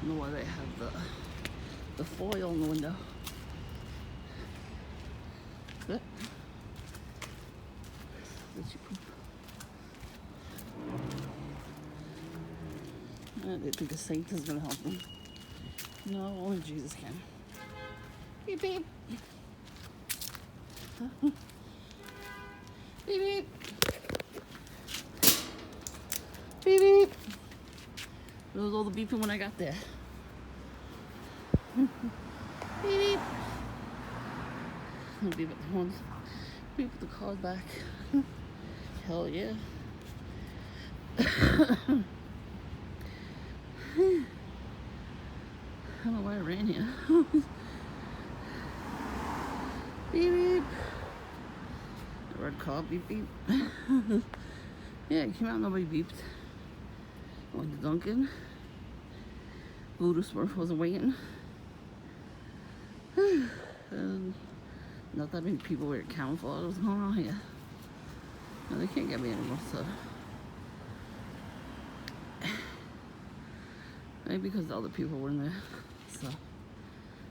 don't know why they have the foil in the window. But let you poop. They think a saint is gonna help them. No, only Jesus can. Beep beep. Beep beep. Beep beep. That was all the beeping when I got there. Beep beep. I'll beep at the horns. Beep at the car back. Hell yeah. I don't know why I ran here. Beep beep. The red car, beep beep. Yeah, it came out, nobody beeped. I went to Dunkin'. Voodoo Smurf wasn't waiting. And not that many people were camouflage. What was going on here? No, they can't get me anymore, so. Maybe because the other people were in there, so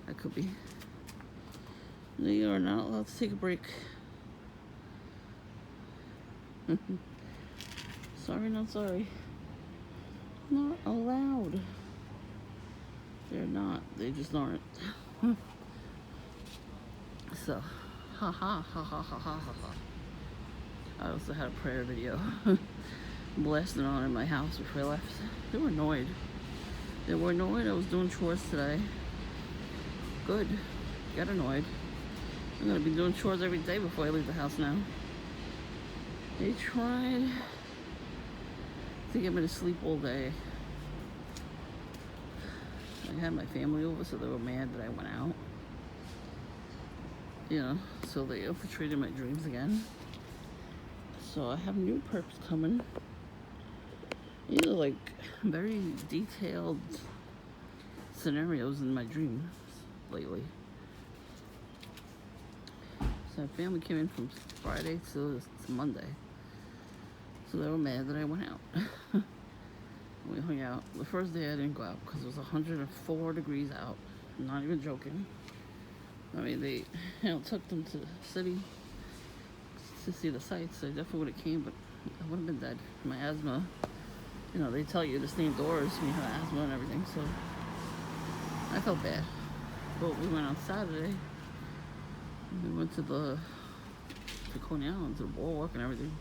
that could be. They are not allowed to take a break. Sorry, not sorry. Not allowed. They're not. They just aren't. So, ha ha ha ha ha ha ha. I also had a prayer video blasting on in my house before I left. They were annoyed. They were annoyed. I was doing chores today. Good. Got annoyed. I'm gonna be doing chores every day before I leave the house now. They tried to get me to sleep all day. I had my family over, so they were mad that I went out. You know, so they infiltrated my dreams again. So I have new perps coming. These are like very detailed scenarios in my dreams lately. So my family came in from Friday to Monday. So they were mad that I went out. We hung out. The first day I didn't go out because it was 104 degrees out. I'm not even joking. I mean, they, took them to the city to see the sights. I definitely would have came, but I would have been dead. My asthma, they tell you to stay indoors when you have asthma and everything, so I felt bad. But we went on Saturday. We went to Coney Island, to the boardwalk and everything.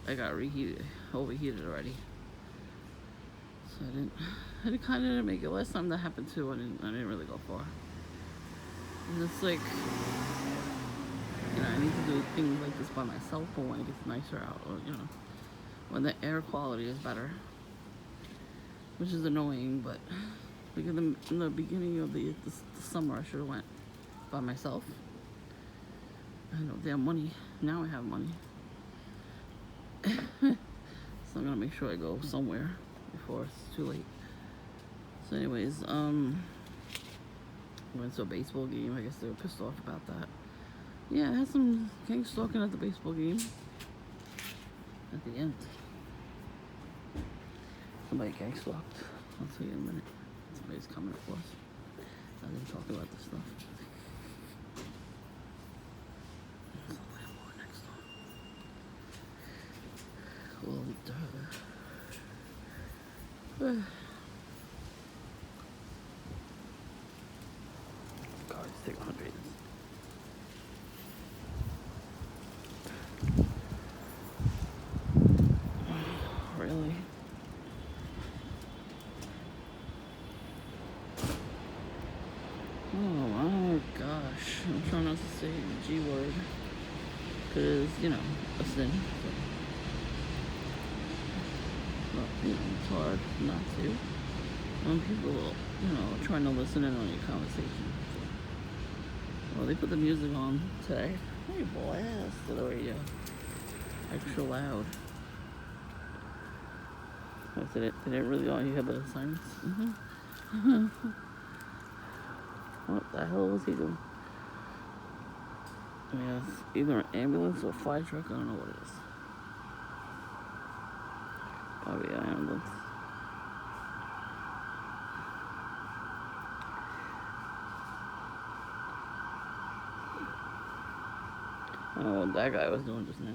I got overheated already. So I kind of didn't make it. Last time that happened too, I didn't really go far. And it's like, I need to do things like this by myself, or when it gets nicer out, or when the air quality is better, which is annoying. But like in the beginning of the summer, I should have went by myself. I had no damn money. Now I have money. So I'm gonna make sure I go somewhere before it's too late. So anyways, went to a baseball game. I guess they were pissed off about that. Yeah, I had some gang stalking at the baseball game. At the end, somebody gang stalked. I'll tell you in a minute. Somebody's coming up for us. I didn't talk about this stuff. There's a landlord next door. Well, cars take 100. Really? Oh my gosh. I'm trying not to say the G word. Because, a sin. But, it's hard not to. When people, trying to listen in on your conversation. Well, they put the music on today. Hey, blast to the radio. Extra loud. Did it really all you hear the silence? Mm-hmm. What the hell was he doing? Yeah, it's either an ambulance or a fire truck. I don't know what it is. Probably an ambulance. know what that guy was doing just now.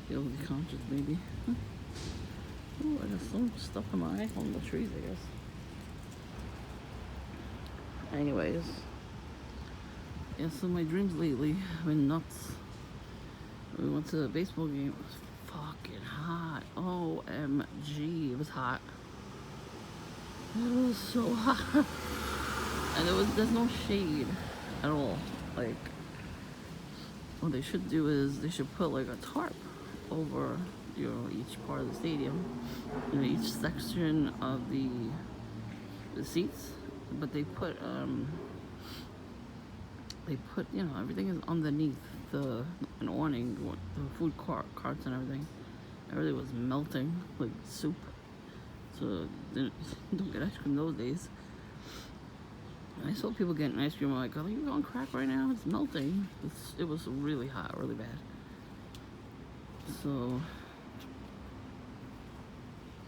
Guilty conscious, maybe. Ooh, I got some stuff in my eye on the trees, I guess. Anyways. Yeah, so my dreams lately have been nuts. We went to a baseball game. It was fucking hot. OMG. It was hot. It was so hot. And there's no shade at all. Like, what they should do is they should put like a tarp over, each part of the stadium, each section of the seats. But they put everything is underneath an awning, the food carts and everything. Everything was melting like soup. So don't get ice cream those days. I saw people getting ice cream. I'm like, are you on crack right now? It's melting. It was really hot, really bad. So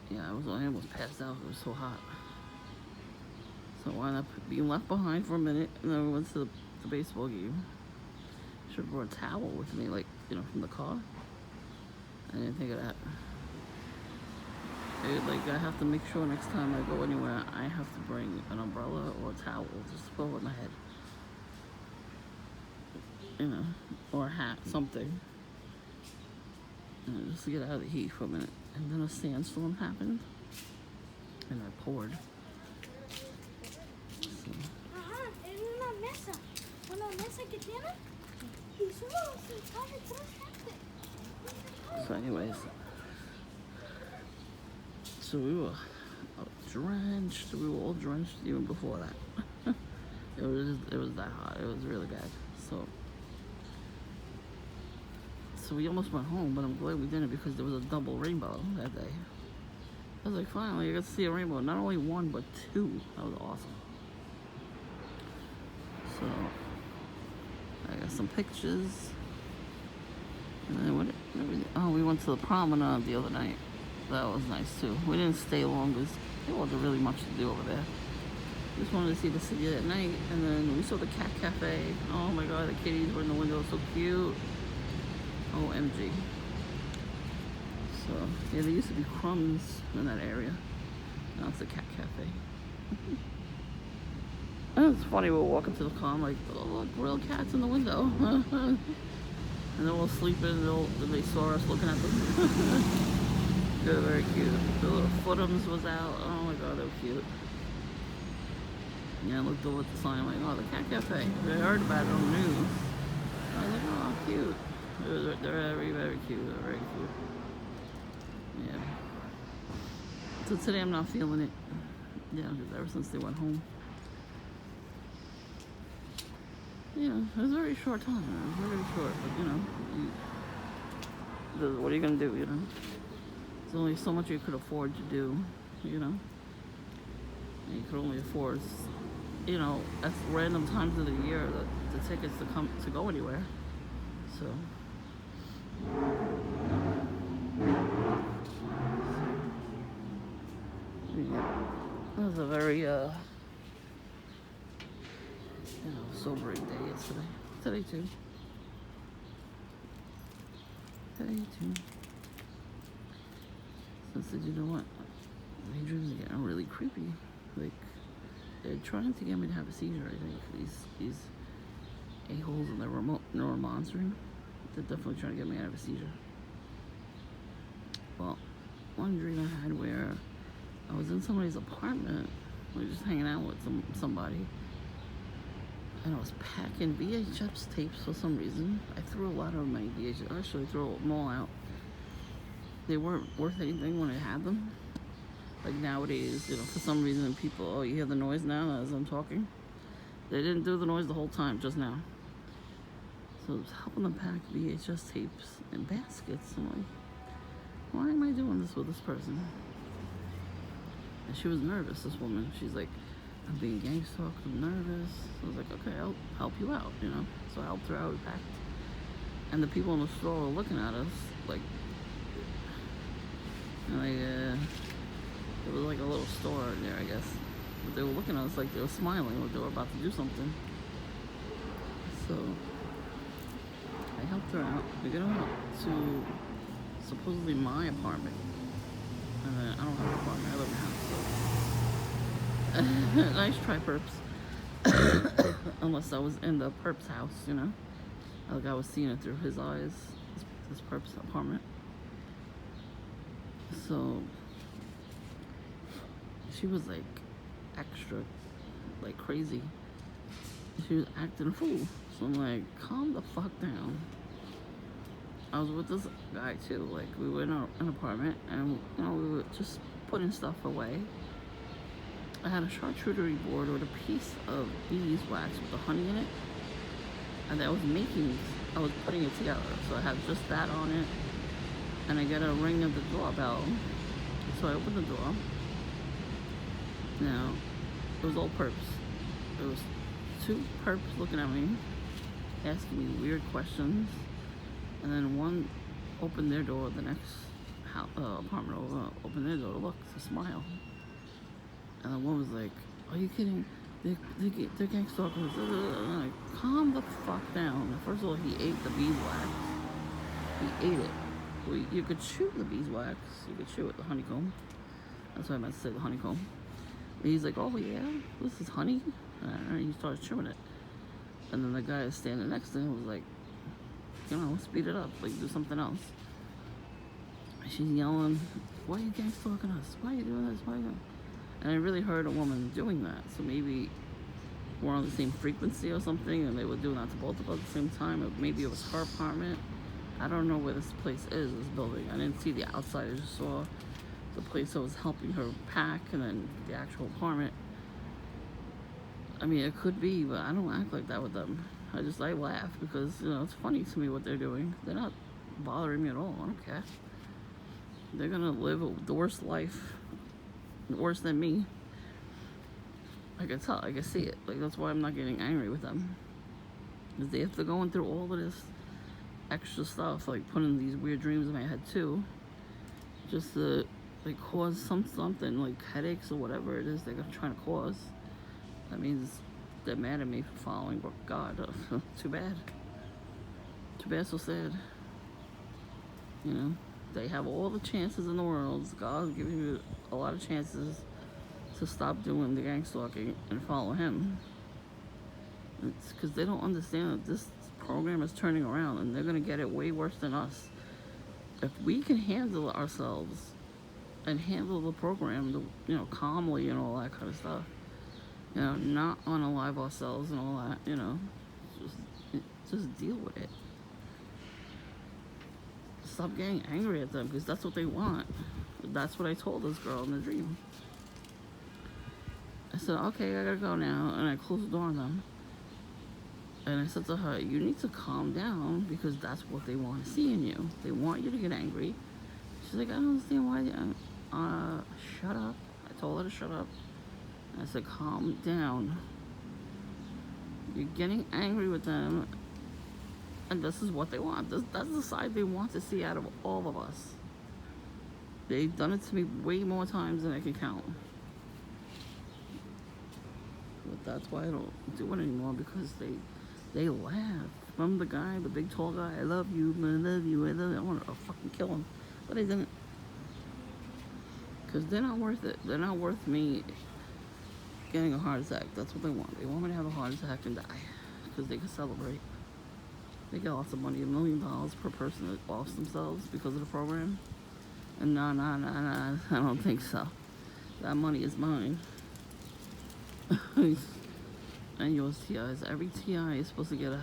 yeah, I almost passed out. It was so hot. So I wound up being left behind for a minute, and then we went to the baseball game. Should have brought a towel with me, like, from the car. I didn't think of that. I have to make sure next time I go anywhere, I have to bring an umbrella or a towel just to put over my head. Or a hat, something. Just to get out of the heat for a minute. And then a sandstorm happened, and I poured. So anyways, so we were drenched. We were all drenched even before that. It was that hot. It was really bad. So we almost went home, but I'm glad we didn't because there was a double rainbow that day. I was like, finally, I got to see a rainbow. Not only one, but two. That was awesome. So I got some pictures. And then we went to the promenade the other night. That was nice too. We didn't stay long because there wasn't really much to do over there. Just wanted to see the city at night, and then we saw the cat cafe. Oh my god, the kitties were in the window, so cute. OMG. So yeah, there used to be crumbs in that area. Now it's a cat cafe. And it's funny, we were walking to the car, I'm like, oh look, real cats in the window. And they're all sleeping, and they saw us looking at them. They were very cute. The little footums was out. Oh my god, they were cute. Yeah, I looked over at the sign, I'm like, oh, the cat cafe. I heard about it on the news. I was like, oh, cute. They're very, very cute. They're very cute. Yeah. So today I'm not feeling it. Yeah, because ever since they went home. It was a very short time. It was very short, but what are you gonna do? There's only so much you could afford to do. And you could only afford, at random times of the year the tickets to go anywhere. So. It was a very sobering day yesterday. Today too. So I said, you know what? My dreams are getting really creepy. Like, they're trying to get me to have a seizure, I think. These a-holes in their remote neuromonitoring. They're definitely trying to get me to have a seizure. Well, one dream I had where I was in somebody's apartment. We were just hanging out with somebody. And I was packing VHS tapes for some reason. I threw a lot of my VHS. Actually, I threw them all out. They weren't worth anything when I had them. Like nowadays, for some reason people, you hear the noise now as I'm talking. They didn't do the noise the whole time, just now. So I was helping them pack VHS tapes in baskets. I'm like, why am I doing this with this person? And she was nervous, this woman. She's like, I'm being gang stalked, I'm nervous. So I was like, okay, I'll help you out, So I helped her out, we packed. And the people in the store were looking at us, like, it was like a little store in there, I guess. but they were looking at us like they were smiling, like they were about to do something. So I helped her out. We got out to supposedly my apartment. And then I don't have an apartment, I live in a house, so nice try, perps. Unless I was in the perp's house, you know. Like I was seeing it through his eyes, his perp's apartment. So she was like extra, like crazy. She was acting a fool. So I'm like, calm the fuck down. I was with this guy too. Like we were in an apartment, and you know we were just putting stuff away. I had a charcuterie board with a piece of beeswax with the honey in it, and I was putting it together. So I had just that on it, and I get a ring at the doorbell. So I opened the door. Now, it was all perps. There was 2 perps looking at me, asking me weird questions, and then one opened their door, the next apartment over, opened their door to look, to smile. And the one was like, are you kidding? They're gang stalkers. I'm like, calm the fuck down. First of all, he ate the beeswax. He ate it. Well, you could chew the beeswax. You could chew it, the honeycomb. That's what I meant to say, the honeycomb. And he's like, oh yeah, this is honey? And he starts chewing it. And then the guy standing next to him was like, you know, speed it up, like do something else. And she's yelling, why are you gang stalking us? Why are you doing this? Why are you doing? And I really heard a woman doing that. So maybe we're on the same frequency or something, and they were doing that to both of us at the same time. Or maybe it was her apartment. I don't know where this place is, this building. I didn't see the outside. I just saw the place that was helping her pack, and then the actual apartment. I mean, it could be, but I don't act like that with them. I laugh because, you know, it's funny to me what they're doing. They're not bothering me at all. I don't care. They're gonna live the worst life, worse than me. I can tell, I can see it. Like, that's why I'm not getting angry with them. Because they have to go through all of this extra stuff, like putting these weird dreams in my head too, just to like cause something like headaches or whatever it is they're trying to cause. That means they're mad at me for following God. Too bad. Too bad, so sad. You know, they have all the chances in the world. God's giving you a lot of chances to stop doing the gang stalking and follow him. It's because they don't understand that this program is turning around, and they're gonna get it way worse than us. If we can handle ourselves and handle the program, you know, calmly and all that kind of stuff, you know, not unalive ourselves and all that, you know, just deal with it. Stop getting angry at them, because that's what they want. That's what I told this girl in the dream. I said, okay, I gotta go now, and I closed the door on them. And I said to her, you need to calm down, because that's what they want to see in you. They want you to get angry. She's like, I don't understand why. Shut up. I told her to shut up. I said, calm down. You're getting angry with them, and this is what they want. That's the side they want to see out of all of us. They've done it to me way more times than I can count. But that's why I don't do it anymore, because they laugh. Remember the guy, the big tall guy? I love you, I love you, I love you. I want to fucking kill him. But I didn't. Because they're not worth it. They're not worth me getting a heart attack. That's what they want. They want me to have a heart attack and die, because they can celebrate. They get lots of money, $1 million per person that lost themselves because of the program. And no, I don't think so. That money is mine. And yours, TIs. Every TI is supposed to get a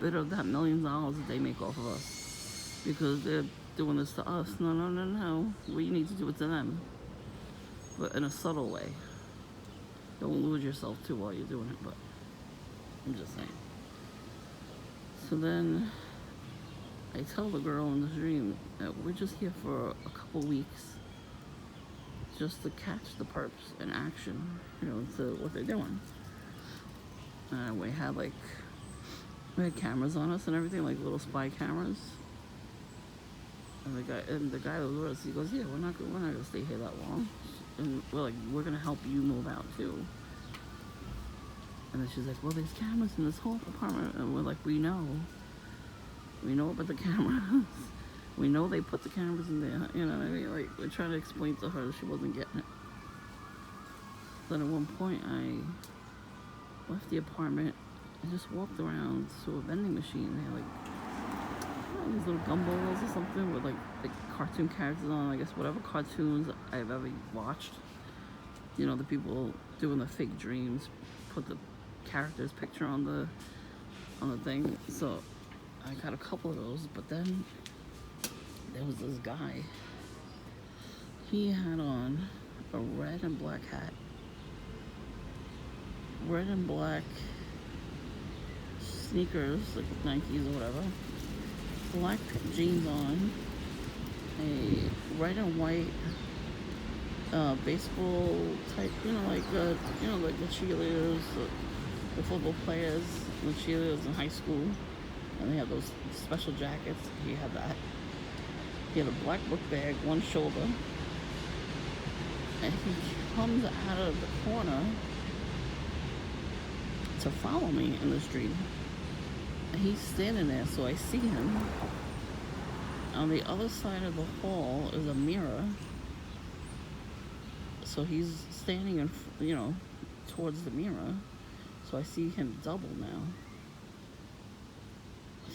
bit of that $1 million that they make off of us, because they're doing this to us. No. We need to do it to them, but in a subtle way. Don't lose yourself too while you're doing it, but I'm just saying. So then I tell the girl in the dream that we're just here for a couple weeks, just to catch the perps in action, you know, to what they're doing. We had cameras on us and everything, like little spy cameras. And the guy that was with us, he goes, yeah, we're not gonna stay here that long. and we're like, we're gonna help you move out too. And then she's like, well, there's cameras in this whole apartment. And we're like, we know about the cameras. We know they put the cameras in there. You know what I mean? Like, we're trying to explain to her that she wasn't getting it. Then at one point, I left the apartment and just walked around to a vending machine. They had like these little gumballs or something with like cartoon characters on. I guess whatever cartoons I've ever watched. You know, the people doing the fake dreams put the character's picture on the thing. So I got a couple of those, but then there was this guy. He had on a red and black hat, red and black sneakers, like Nikes or whatever, black jeans on, a red and white baseball type, like the cheerleaders, the football players, the cheerleaders in high school, and they have those special jackets. He had that. He had a black book bag, one shoulder, and he comes out of the corner to follow me in the street. And he's standing there, so I see him. On the other side of the hall is a mirror. So he's standing towards the mirror. So I see him double now.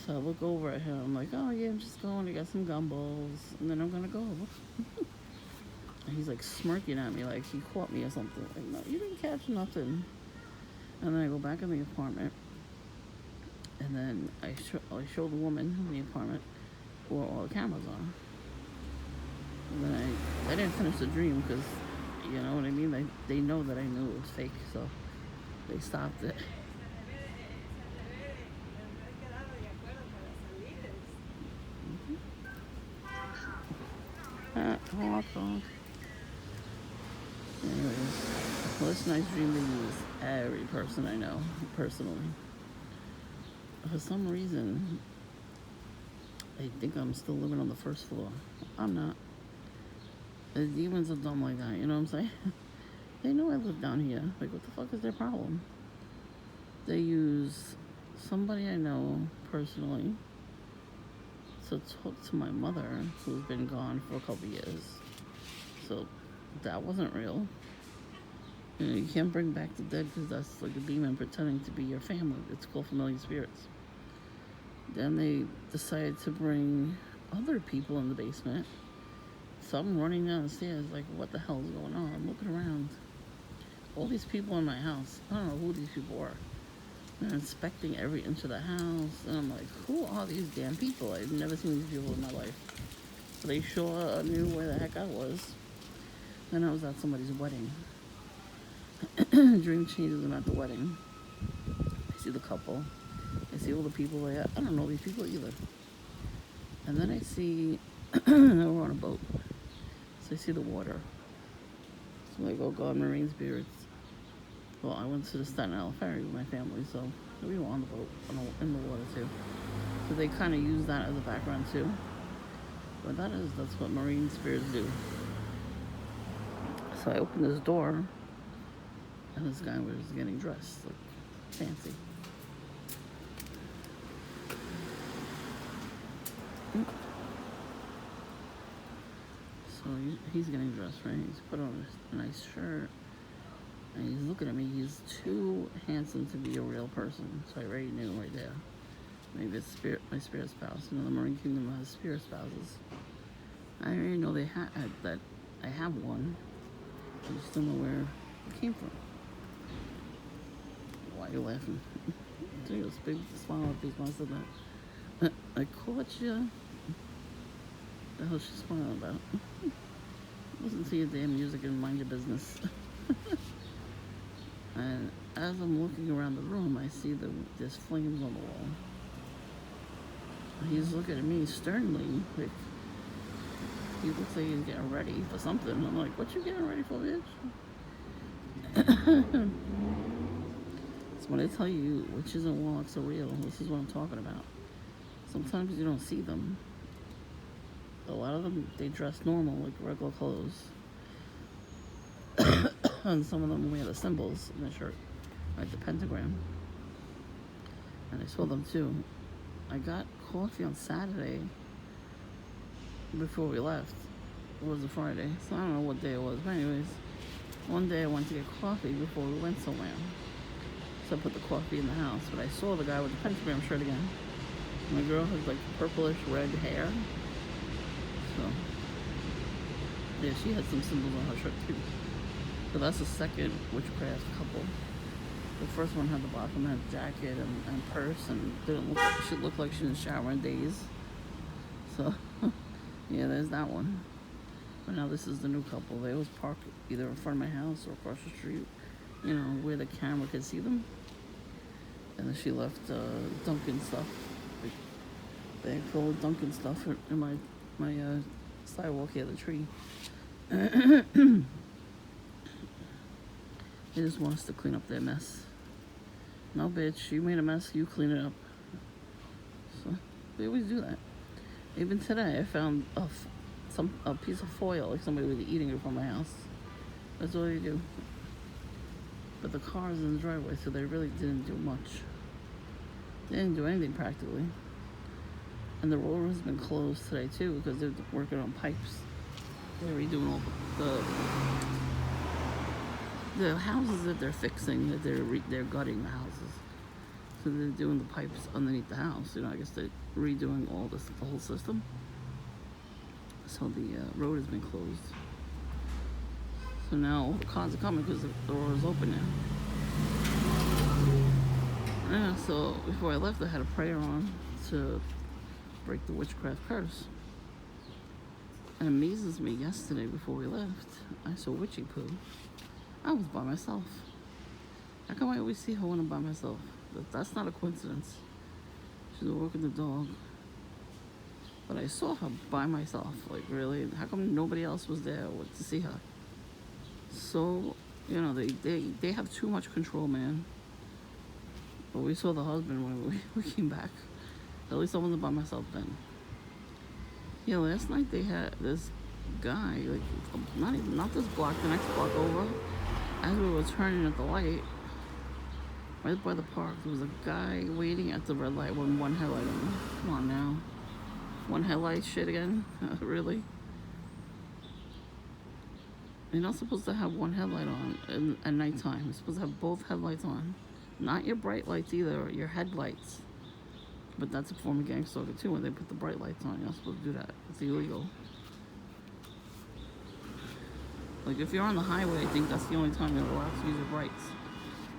So I look over at him. I'm like, oh yeah, I'm just going to get some gumballs, and then I'm gonna go. And he's like smirking at me like he caught me or something. Like, no, you didn't catch nothing. And then I go back in the apartment, and then I show the woman in the apartment where all the cameras are. And then I didn't finish the dream because, you know what I mean? They know that I knew it was fake, so they stopped it. Hot dog. Anyways, well, this night's dream they use every person I know personally. For some reason, they think I'm still living on the first floor. I'm not. The demons are dumb like that, you know what I'm saying? They know I live down here. Like, what the fuck is their problem? They use somebody I know personally to talk to my mother, who's been gone for a couple years. So that wasn't real. You know, you can't bring back the dead because that's like a demon pretending to be your family. It's called familiar spirits. Then they decided to bring other people in the basement. So I'm running down the stairs like, what the hell is going on? I'm looking around. All these people in my house, I don't know who these people are. They're inspecting every inch of the house. And I'm like, who are these damn people? I've never seen these people in my life. So they sure knew where the heck I was. Then I was at somebody's wedding. Dream changes them at the wedding. I see the couple. I see all the people there. I don't know these people either. And then I see we're on a boat. So I see the water. So I'm like, oh God, marine spirits. Well, I went to the Staten Island ferry with my family, so we were on the boat, in the water too. So they kind of use that as a background too. But that's what marine spirits do. So I opened this door, and this guy was getting dressed, like, fancy. So he's getting dressed, right? He's put on a nice shirt, and he's looking at me. He's too handsome to be a real person, so I already knew right there. Maybe it's my spirit spouse. You know, the Marine Kingdom has spirit spouses. I already know that I have one. I just don't know where it came from. Why are you laughing? There goes big smile on face when I said that. I caught you. The hell she's smiling about? Listen to your damn music and mind your business. And as I'm looking around the room, I see there's flames on the wall. He's looking at me sternly, like he looks like he's getting ready for something. I'm like, what you getting ready for, bitch? So when I tell you witches and warlocks are real, this is what I'm talking about. Sometimes you don't see them. A lot of them, they dress normal, like regular clothes. And some of them wear the symbols in the shirt, like the pentagram. And I saw them too. I got coffee on Saturday before we left. It was a Friday, so I don't know what day it was. But anyways, one day I went to get coffee before we went somewhere. So I put the coffee in the house. But I saw the guy with the pentagram shirt again. My girl has like purplish red hair. So, yeah, she had some symbols on her shirt too. So that's the second witchcraft couple. The first one had the black woman had jacket and purse and didn't look like, she looked like she didn't shower in days. So, yeah, there's that one. But now this is the new couple. They always park either in front of my house or across the street, you know, where the camera could see them. And then she left Dunkin' stuff, bag full of Dunkin' stuff in my sidewalk here, the tree. They just want us to clean up their mess. No, bitch, you made a mess, you clean it up. So they always do that. Even today, I found a piece of foil, like somebody was eating it from my house. That's all they do. But the car's in the driveway, so they really didn't do much. They didn't do anything practically. And the road has been closed today too because they're working on pipes. They're redoing all the houses that they're fixing, that they're gutting the houses. So they're doing the pipes underneath the house. You know, I guess they're redoing the whole system. So the road has been closed. So now all the cars are coming because the road is open now. Yeah, so before I left, I had a prayer on to break the witchcraft curse. And it amazes me, yesterday before we left, I saw witchy poo. I was by myself. How come I always see her when I'm by myself? That's not a coincidence. She's walking the dog. But I saw her by myself. Like, really? How come nobody else was there to see her? So, you know, they have too much control, man. But we saw the husband when we came back. At least I wasn't by myself then. Yeah, last night they had this guy, like, not this block, the next block over. As we were turning at the light, right by the park, there was a guy waiting at the red light with one headlight on. Come on now. One headlight shit again? Really? You're not supposed to have one headlight on at nighttime. You're supposed to have both headlights on. Not your bright lights either, your headlights. But that's a form of gang stalking too, when they put the bright lights on. You're not supposed to do that. It's illegal. Like, if you're on the highway, I think that's the only time you're allowed to use your brights.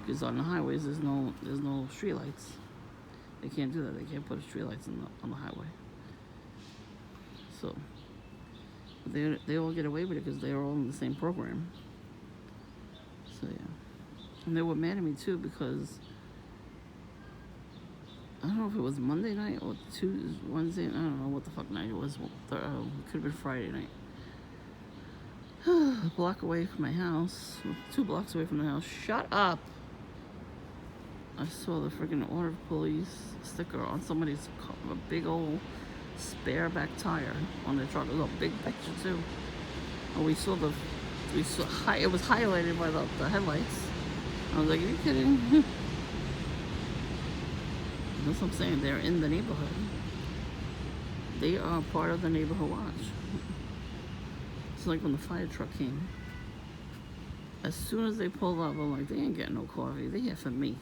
Because on the highways, there's no street lights. They can't do that. They can't put street lights on the highway. So they all get away with it because they're all in the same program. So yeah, and they were mad at me too because I don't know if it was Monday night or Tuesday, Wednesday. I don't know what the fuck night it was. It could have been Friday night. A block away from my house, 2 blocks away from the house. Shut up! I saw the freaking order of police sticker on somebody's car, a big old spare back tire on their truck. It was a big picture too. And it was highlighted by the headlights. I was like, are you kidding? That's what I'm saying. They're in the neighborhood. They are part of the neighborhood watch. It's like when the fire truck came. As soon as they pulled up, I'm like, they ain't getting no coffee. They here for me.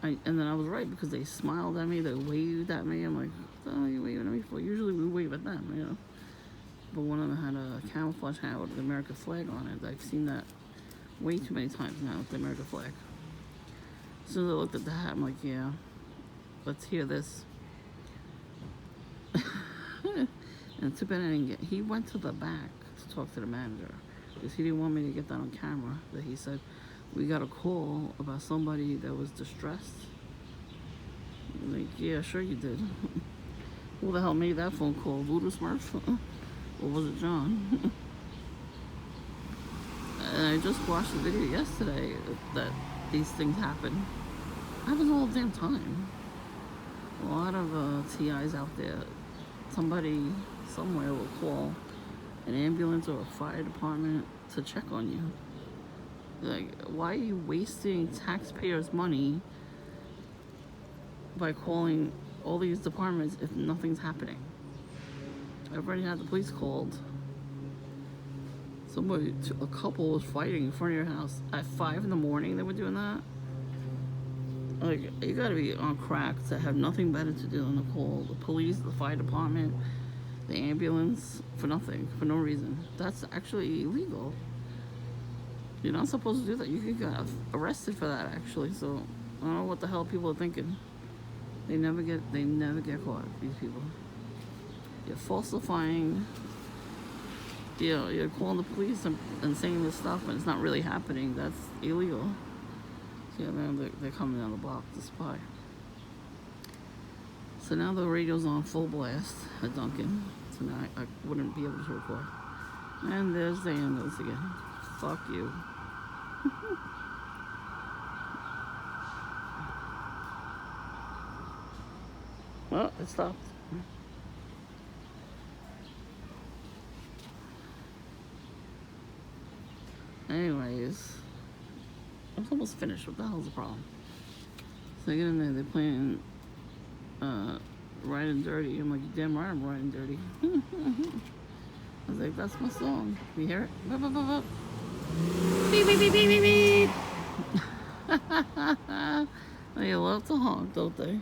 And then I was right because they smiled at me. They waved at me. I'm like, what the hell are you waving at me for? Usually we wave at them, you know. But one of them had a camouflage hat with the American flag on it. I've seen that way too many times now with the American flag. As soon as I looked at the hat, I'm like, yeah, let's hear this. And too bad I didn't he went to the back to talk to the manager because he didn't want me to get that on camera. That he said, we got a call about somebody that was distressed. I'm like, yeah, sure you did. Who the hell made that phone call? Voodoo Smurf? Or was it John? And I just watched the video yesterday that these things happen. It happens all the damn time. A lot of TIs out there. Somebody somewhere will call an ambulance or a fire department to check on you. Like, why are you wasting taxpayers' money by calling all these departments if nothing's happening? I've already had the police called. A couple was fighting in front of your house at 5 in the morning. They were doing that. Like, you gotta be on crack to have nothing better to do than to call the police, the fire department, the ambulance for nothing, for no reason. That's actually illegal. You're not supposed to do that. You could get arrested for that, actually. So I don't know what the hell people are thinking. They never get caught. These people. You're falsifying. You're calling the police and saying this stuff, and it's not really happening. That's illegal. So yeah, they're coming down the block to spy. So now the radio's on full blast at Duncan. So now I wouldn't be able to record. And there's the ambulance again. Fuck you. Well, it stopped. Anyways, I was almost finished. What the hell's the problem? So I get in there, they're playing Riding Dirty. I'm like, damn right I'm riding dirty. I was like, that's my song. You hear it? Beep, beep, beep, beep. Beep, beep, beep, beep, beep, beep. They love to honk, don't they?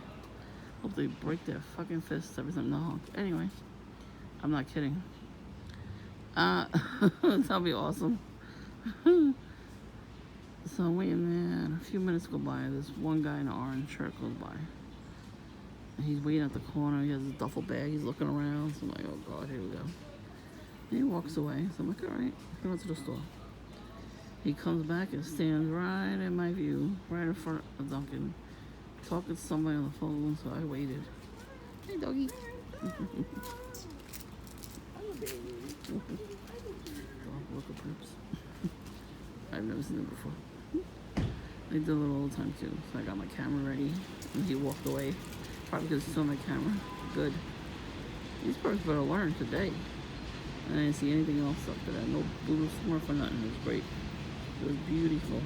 Hope they break their fucking fists every time they honk. Anyway, I'm not kidding. That'll be awesome. So I'm waiting there, and a few minutes go by. This one guy in an orange shirt goes by. And he's waiting at the corner. He has his duffel bag. He's looking around. So I'm like, oh God, here we go. And he walks away. So I'm like, all right, he went to the store. He comes back and stands right in my view, right in front of Duncan, talking to somebody on the phone. So I waited. Hey, doggy. Look at Poops. I've never seen them before. They did a little all the time too. So I got my camera ready, and he walked away. Probably because he saw my camera. Good. These birds better learn today. And I didn't see anything else up there. No blue smurf or nothing. It was great. It was beautiful.